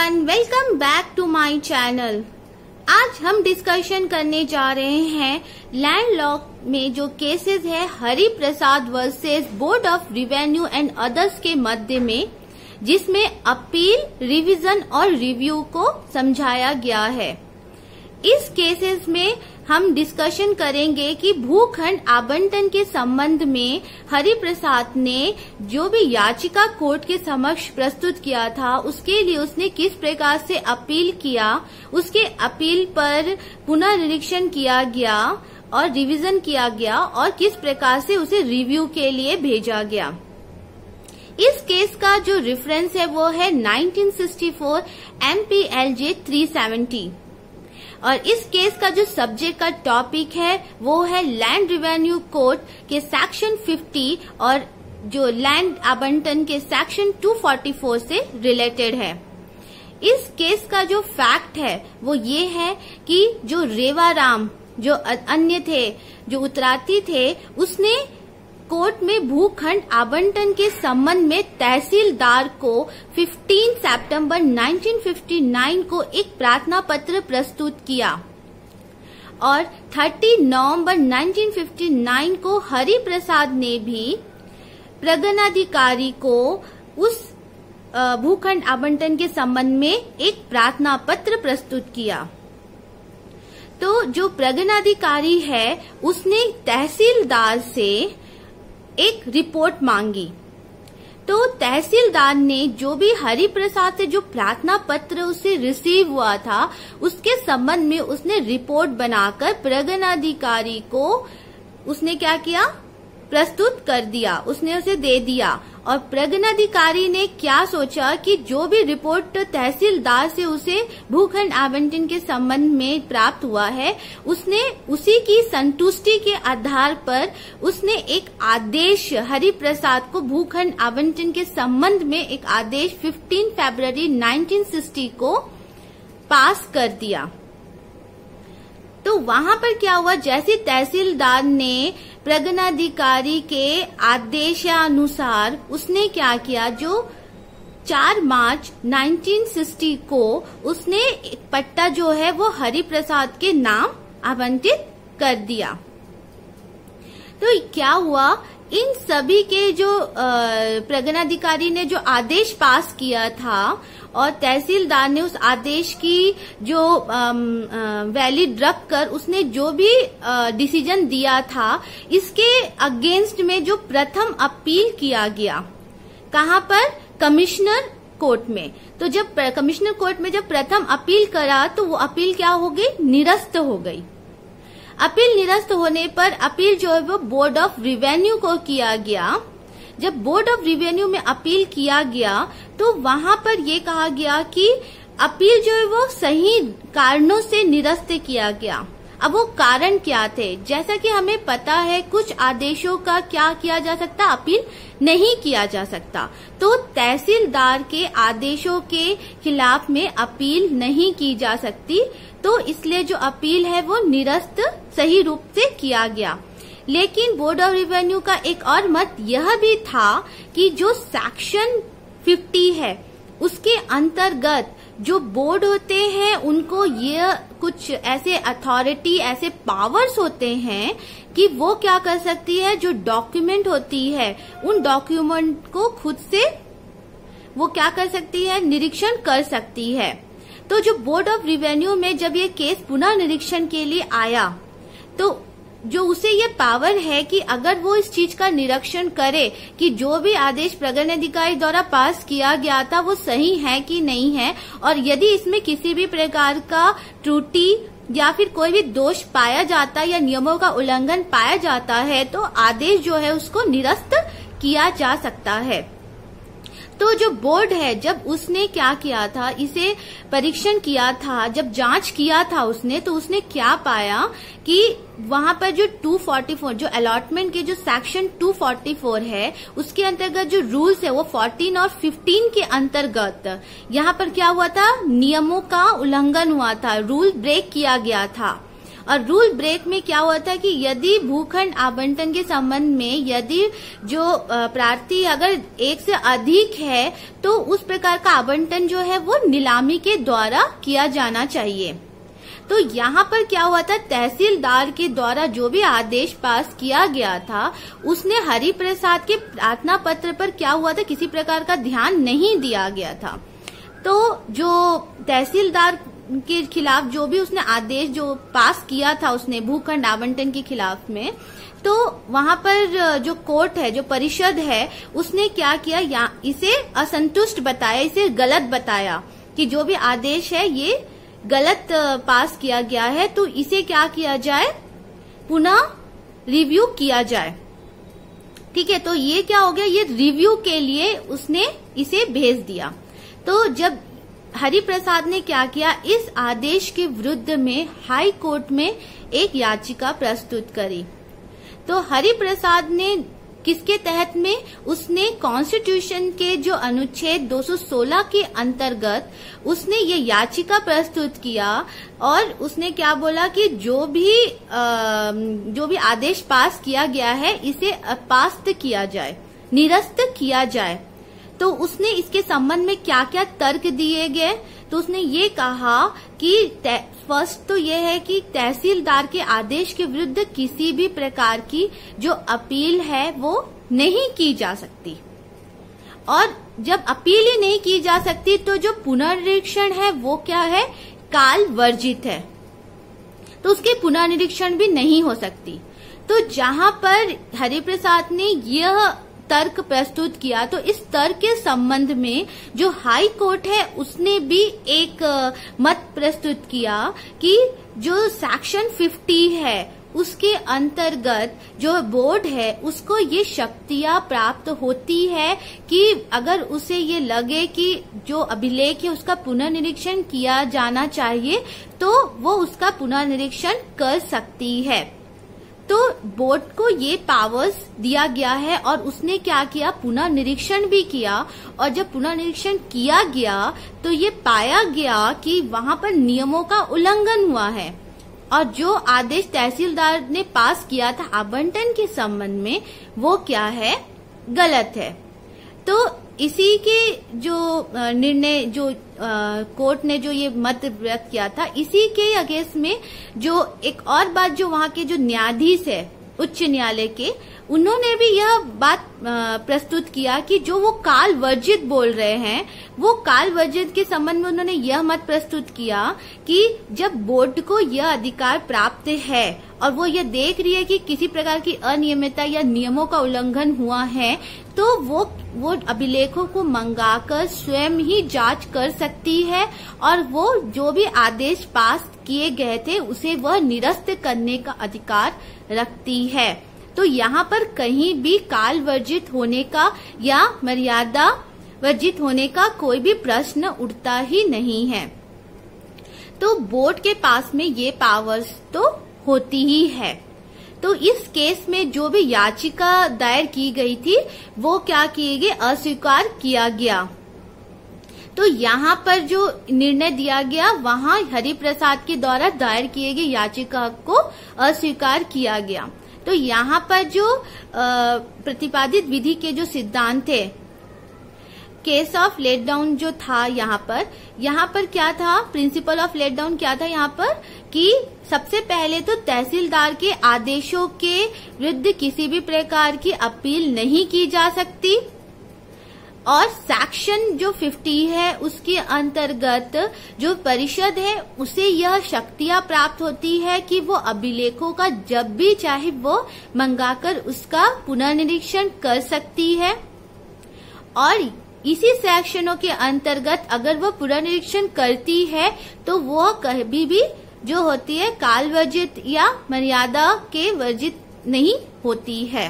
Everyone, welcome back to my channel. आज हम discussion करने जा रहे हैं लैंड लॉ में जो केसेस है Hari Prasad versus board of revenue and others के मध्य में, जिसमें अपील, रिवीजन और रिव्यू को समझाया गया है। इस केसेस में हम डिस्कशन करेंगे कि भूखंड आवंटन के संबंध में हरि प्रसाद ने जो भी याचिका कोर्ट के समक्ष प्रस्तुत किया था, उसके लिए उसने किस प्रकार से अपील किया, उसके अपील पर पुनर्निरीक्षण किया गया और रिवीजन किया गया और किस प्रकार से उसे रिव्यू के लिए भेजा गया। इस केस का जो रेफरेंस है वो है 1964 MPLJ 370 और इस केस का जो सब्जेक्ट का टॉपिक है वो है लैंड रिवेन्यू कोड के सेक्शन 50 और जो लैंड आवंटन के सेक्शन 244 से रिलेटेड है। इस केस का जो फैक्ट है वो ये है कि जो रेवाराम जो अन्य थे, जो उत्तरार्थी थे, उसने कोर्ट में भूखंड आवंटन के संबंध में तहसीलदार को 15 सितंबर 1959 को एक प्रार्थना पत्र प्रस्तुत किया और 30 नवंबर 1959 को हरि प्रसाद ने भी प्रगणाधिकारी को उस भूखंड आवंटन के संबंध में एक प्रार्थना पत्र प्रस्तुत किया। तो जो प्रगणाधिकारी है उसने तहसीलदार से एक रिपोर्ट मांगी। तो तहसीलदार ने जो भी हरि प्रसाद से जो प्रार्थना पत्र उसे रिसीव हुआ था, उसके संबंध में उसने रिपोर्ट बनाकर प्रगणाधिकारी को उसने क्या किया, प्रस्तुत कर दिया, उसने उसे दे दिया। और प्रगणाधिकारी ने क्या सोचा कि जो भी रिपोर्ट तहसीलदार से उसे भूखंड आवंटन के संबंध में प्राप्त हुआ है, उसने उसी की संतुष्टि के आधार पर उसने एक आदेश हरि प्रसाद को भूखंड आवंटन के संबंध में एक आदेश 15 फरवरी 1960 को पास कर दिया। तो वहां पर क्या हुआ, जैसे तहसीलदार ने प्रगणाधिकारी के आदेशानुसार उसने क्या किया, जो 4 मार्च 1960 को उसने एक पट्टा जो है वो हरि प्रसाद के नाम आवंटित कर दिया। तो क्या हुआ, इन सभी के जो प्रगणाधिकारी ने जो आदेश पास किया था और तहसीलदार ने उस आदेश की जो वैलिड रख कर उसने जो भी डिसीजन दिया था, इसके अगेंस्ट में जो प्रथम अपील किया गया, कहाँ पर, कमिश्नर कोर्ट में। तो जब कमिश्नर कोर्ट में जब प्रथम अपील करा तो वो अपील क्या हो गई, निरस्त हो गई। अपील निरस्त होने पर अपील जो है वो बोर्ड ऑफ रिवेन्यू को किया गया। जब बोर्ड ऑफ रिवेन्यू में अपील किया गया तो वहां पर ये कहा गया कि अपील जो है वो सही कारणों से निरस्त किया गया। अब वो कारण क्या थे, जैसा कि हमें पता है कुछ आदेशों का क्या किया जा सकता, अपील नहीं किया जा सकता। तो तहसीलदार के आदेशों के खिलाफ में अपील नहीं की जा सकती, तो इसलिए जो अपील है वो निरस्त सही रूप से किया गया। लेकिन बोर्ड ऑफ रिवेन्यू का एक और मत यह भी था कि जो सेक्शन 50 है उसके अंतर्गत जो बोर्ड होते हैं उनको ये कुछ ऐसे अथॉरिटी, ऐसे पावर्स होते हैं कि वो क्या कर सकती है, जो डॉक्यूमेंट होती है उन डॉक्यूमेंट को खुद से वो क्या कर सकती है, निरीक्षण कर सकती है। तो जो बोर्ड ऑफ रिवेन्यू में जब ये केस पुनः निरीक्षण के लिए आया तो जो उसे ये पावर है कि अगर वो इस चीज का निरीक्षण करे कि जो भी आदेश प्रगणाधिकारी द्वारा पास किया गया था वो सही है कि नहीं है, और यदि इसमें किसी भी प्रकार का त्रुटि या फिर कोई भी दोष पाया जाता या नियमों का उल्लंघन पाया जाता है तो आदेश जो है उसको निरस्त किया जा सकता है। तो जो बोर्ड है जब उसने क्या किया था, इसे परीक्षण किया था, जब जांच किया था उसने, तो उसने क्या पाया कि वहां पर जो 244 जो अलॉटमेंट के जो सेक्शन 244 है उसके अंतर्गत जो रूल्स है वो 14 और 15 के अंतर्गत यहाँ पर क्या हुआ था, नियमों का उल्लंघन हुआ था, रूल ब्रेक किया गया था। और रूल ब्रेक में क्या होता है कि यदि भूखंड आवंटन के संबंध में यदि जो प्रार्थी अगर एक से अधिक है तो उस प्रकार का आवंटन जो है वो नीलामी के द्वारा किया जाना चाहिए। तो यहाँ पर क्या हुआ था, तहसीलदार के द्वारा जो भी आदेश पास किया गया था उसने हरिप्रसाद के प्रार्थना पत्र पर क्या हुआ था, किसी प्रकार का ध्यान नहीं दिया गया था। तो जो तहसीलदार के खिलाफ जो भी उसने आदेश जो पास किया था उसने भूखंड आवंटन के खिलाफ में, तो वहां पर जो कोर्ट है, जो परिषद है, उसने क्या किया, इसे असंतुष्ट बताया, इसे गलत बताया कि जो भी आदेश है ये गलत पास किया गया है, तो इसे क्या किया जाए, पुनः रिव्यू किया जाए। ठीक है, तो ये क्या हो गया, ये रिव्यू के लिए उसने इसे भेज दिया। तो जब हरिप्रसाद ने क्या किया, इस आदेश के विरुद्ध में हाई कोर्ट में एक याचिका प्रस्तुत करी। तो हरिप्रसाद ने किसके तहत में, उसने कॉन्स्टिट्यूशन के जो अनुच्छेद 216 के अंतर्गत उसने ये याचिका प्रस्तुत किया और उसने क्या बोला कि जो भी आदेश पास किया गया है इसे अपास्त किया जाए, निरस्त किया जाए। तो उसने इसके संबंध में क्या क्या तर्क दिए गए, तो उसने ये कहा कि फर्स्ट तो ये है कि तहसीलदार के आदेश के विरुद्ध किसी भी प्रकार की जो अपील है वो नहीं की जा सकती, और जब अपील ही नहीं की जा सकती तो जो पुनर्निरीक्षण है वो क्या है, काल वर्जित है, तो उसके पुनर्निरीक्षण भी नहीं हो सकती। तो जहां पर हरिप्रसाद ने यह तर्क प्रस्तुत किया, तो इस तर्क के संबंध में जो हाई कोर्ट है उसने भी एक मत प्रस्तुत किया कि जो सेक्शन 50 है उसके अंतर्गत जो बोर्ड है उसको ये शक्तियां प्राप्त होती है कि अगर उसे ये लगे कि जो अभिलेख है उसका पुनर्निरीक्षण किया जाना चाहिए तो वो उसका पुनर्निरीक्षण कर सकती है। तो बोर्ड को ये पावर्स दिया गया है और उसने क्या किया, पुनर्निरीक्षण भी किया, और जब पुनर्निरीक्षण किया गया तो ये पाया गया कि वहां पर नियमों का उल्लंघन हुआ है और जो आदेश तहसीलदार ने पास किया था आवंटन के संबंध में वो क्या है, गलत है। तो इसी के जो निर्णय जो कोर्ट ने जो ये मत व्यक्त किया था, इसी के अगेंस्ट में जो एक और बात जो वहां के जो न्यायाधीश है उच्च न्यायालय के, उन्होंने भी यह बात प्रस्तुत किया कि जो वो काल वर्जित बोल रहे हैं, वो काल वर्जित के संबंध में उन्होंने यह मत प्रस्तुत किया कि जब बोर्ड को यह अधिकार प्राप्त है और वो यह देख रही है कि किसी प्रकार की अनियमितता या नियमों का उल्लंघन हुआ है, तो वो अभिलेखों को मंगाकर स्वयं ही जांच कर सकती है और वो जो भी आदेश पास किए गए थे उसे वह निरस्त करने का अधिकार रखती है। तो यहाँ पर कहीं भी काल वर्जित होने का या मर्यादा वर्जित होने का कोई भी प्रश्न उठता ही नहीं है। तो बोर्ड के पास में ये पावर्स तो होती ही है। तो इस केस में जो भी याचिका दायर की गई थी वो क्या किए गए, अस्वीकार किया गया। तो यहाँ पर जो निर्णय दिया गया वहां हरिप्रसाद के द्वारा दायर किए गए याचिका को अस्वीकार किया गया। तो यहाँ पर जो प्रतिपादित विधि के जो सिद्धांत थे, केस ऑफ लेट डाउन जो था यहाँ पर क्या था, प्रिंसिपल ऑफ लेट डाउन क्या था यहाँ पर कि सबसे पहले तो तहसीलदार के आदेशों के विरुद्ध किसी भी प्रकार की अपील नहीं की जा सकती, और सेक्शन जो 50 है उसके अंतर्गत जो परिषद है उसे यह शक्तियां प्राप्त होती है कि वो अभिलेखों का जब भी चाहे वो मंगाकर उसका पुनर्निरीक्षण कर सकती है, और इसी सेक्शनों के अंतर्गत अगर वो पुनर्निरीक्षण करती है तो वो कभी भी जो होती है काल वर्जित या मर्यादा के वर्जित नहीं होती है।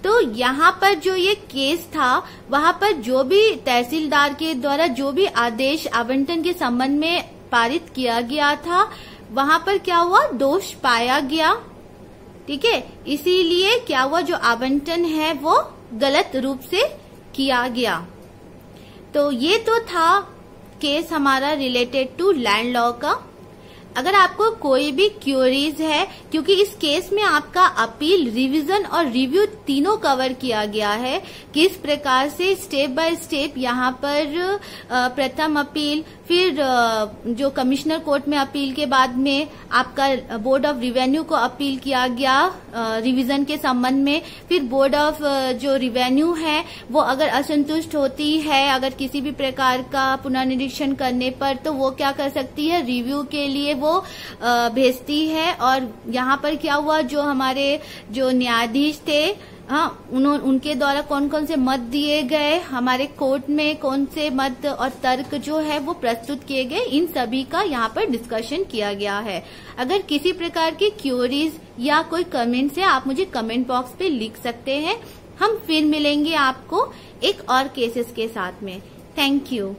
तो यहाँ पर जो ये केस था वहां पर जो भी तहसीलदार के द्वारा जो भी आदेश आवंटन के संबंध में पारित किया गया था वहां पर क्या हुआ, दोष पाया गया। ठीक है, इसीलिए क्या हुआ, जो आवंटन है वो गलत रूप से किया गया। तो ये तो था केस हमारा रिलेटेड टू लैंड लॉ का। अगर आपको कोई भी क्यूरीज है, क्योंकि इस केस में आपका अपील, रिवीजन और रिव्यू तीनों कवर किया गया है, किस प्रकार से स्टेप बाय स्टेप यहाँ पर प्रथम अपील, फिर जो कमिश्नर कोर्ट में अपील के बाद में आपका बोर्ड ऑफ रिवेन्यू को अपील किया गया रिवीजन के संबंध में, फिर बोर्ड ऑफ जो रिवेन्यू है वो अगर असंतुष्ट होती है अगर किसी भी प्रकार का पुनर्निरीक्षण करने पर, तो वो क्या कर सकती है, रिव्यू के लिए वो भेजती है। और यहाँ पर क्या हुआ, जो हमारे जो न्यायाधीश थे, हाँ, उनके द्वारा कौन कौन से मत दिए गए, हमारे कोर्ट में कौन से मत और तर्क जो है वो प्रस्तुत किए गए, इन सभी का यहाँ पर डिस्कशन किया गया है। अगर किसी प्रकार की क्यूरीज या कोई कमेंट्स है, आप मुझे कमेंट बॉक्स पे लिख सकते हैं। हम फिर मिलेंगे आपको एक और केसेस के साथ में। Thank you.